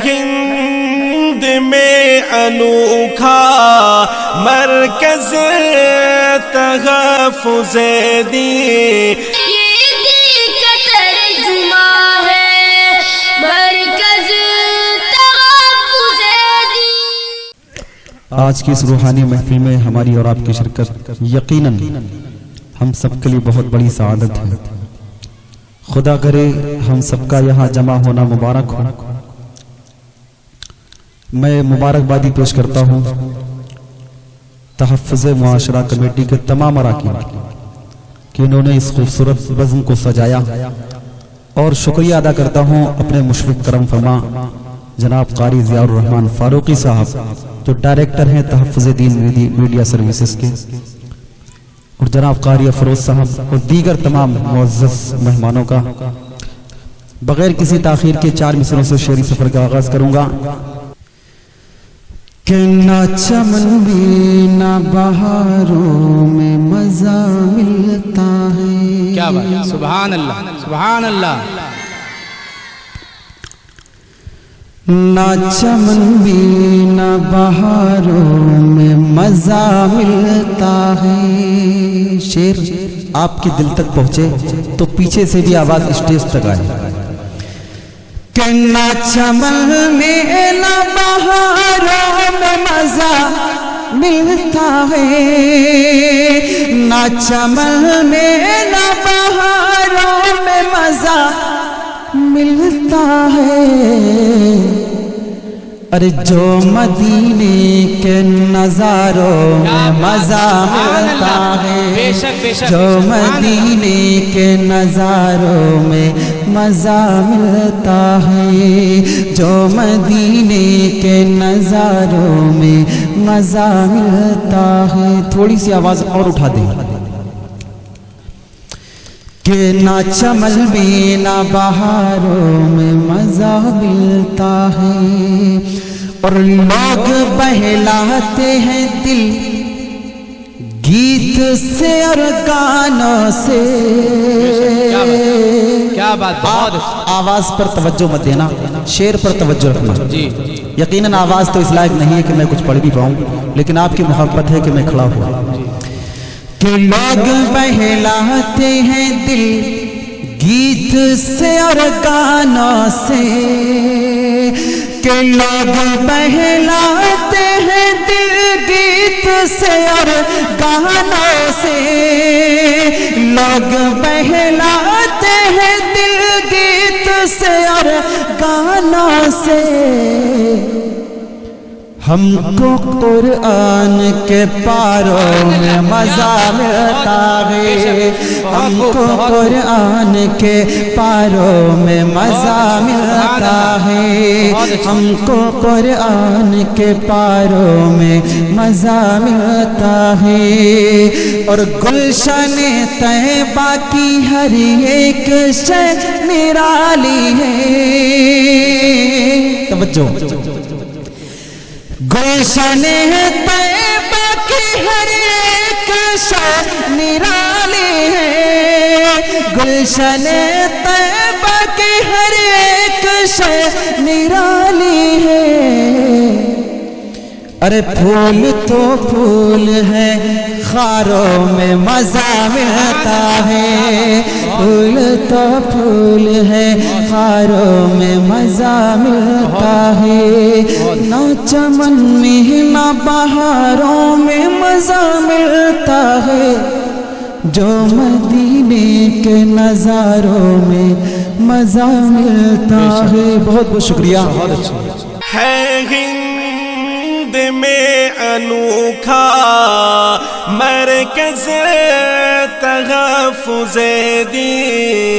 ہند میں انوکھا مرکز تحفظ دین، یہ دل کا ترجمہ ہے مرکز تحفظ دین۔ آج کی اس روحانی محفل میں ہماری اور آپ کی شرکت یقیناً ہم سب کے لیے بہت بڑی سعادت ہے۔ خدا کرے ہم سب کا یہاں جمع ہونا مبارک ہو۔ میں مبارکبادی پیش کرتا ہوں تحفظ معاشرہ کمیٹی کے تمام اراکین کہ انہوں نے اس خوبصورت بزم کو سجایا، اور شکریہ ادا کرتا ہوں اپنے مشفق کرم فرما جناب قاری ضیاء الرحمن فاروقی صاحب جو ڈائریکٹر ہیں تحفظ دین میڈیا سروسز کے، اور جناب قاری افروز صاحب اور دیگر تمام معزز مہمانوں کا۔ بغیر کسی تاخیر کے 4 مصروں سے شعری سفر کا آغاز کروں گا۔ کہ نہ چمن بھی نہ بہاروں میں مزہ ملتا ہے۔ کیا بات، سبحان اللہ سبحان اللہ۔ نہ چمن بھی نہ بہاروں میں مزہ ملتا ہے۔ شعر آپ کے دل تک پہنچے تو پیچھے سے بھی آواز اسٹیج تک آئے۔ کہ نہ چمن میں نہ بہاروں میں مزہ ملتا ہے، نہ چمن میں نہ بہاروں میں مزہ ملتا ہے۔ ارے جو مدینے کے نظاروں میں مزہ ملتا ہے، جو مدینے کے نظاروں میں مزہ ملتا ہے، جو مدینے کے نظاروں میں مزہ ملتا ہے۔ تھوڑی سی آواز اور اٹھا دیں۔ کہ نہ چمن بھی نہ بہاروں میں مزہ ملتا ہے، اور لوگ بہلاتے ہیں دل گیت سے اور گانوں سے۔ کیا بات، بہت آواز پر توجہ مت دینا، شعر پر توجہ رکھنا۔ جی یقیناً آواز تو اس لائق نہیں ہے کہ میں کچھ پڑھ بھی پاؤں، لیکن آپ کی محبت ہے کہ میں کھڑا ہوا۔ کہ لوگ بہلاتے ہیں دل گیت سے اور گانوں سے، کہ لوگ بہلاتے ہیں دل گیت سے اور گانوں سے، لوگ بہلاتے ہیں دل گیت سے اور گانوں سے۔ ہم کو قرآن کے پاروں میں مزہ ملتا ہے، ہم کو قرآن کے پاروں میں مزہ ملتا ہے، ہم کو قرآن کے پاروں میں مزہ ملتا ہے۔ اور گلشن طیبہ کی ہر ایک شے نرالی ہے۔ توجہ، گلشن طیبہ کی ہر ایک شے نرالی ہے، گلشن طیبہ کی ہر ایک شے نرالی ہے۔ ارے پھول تو پھول ہے خاروں میں مزہ ملتا ہے، پھول تو پھول ہے خاروں میں مزہ ملتا ہے، نہ چمن میں نہ بہاروں میں مزہ ملتا ہے، جو مدینے کے نظاروں میں مزہ ملتا ہے۔ بہت بہت شکریہ۔ ہے ہند میں انوکھا مرکز تحفظ دین،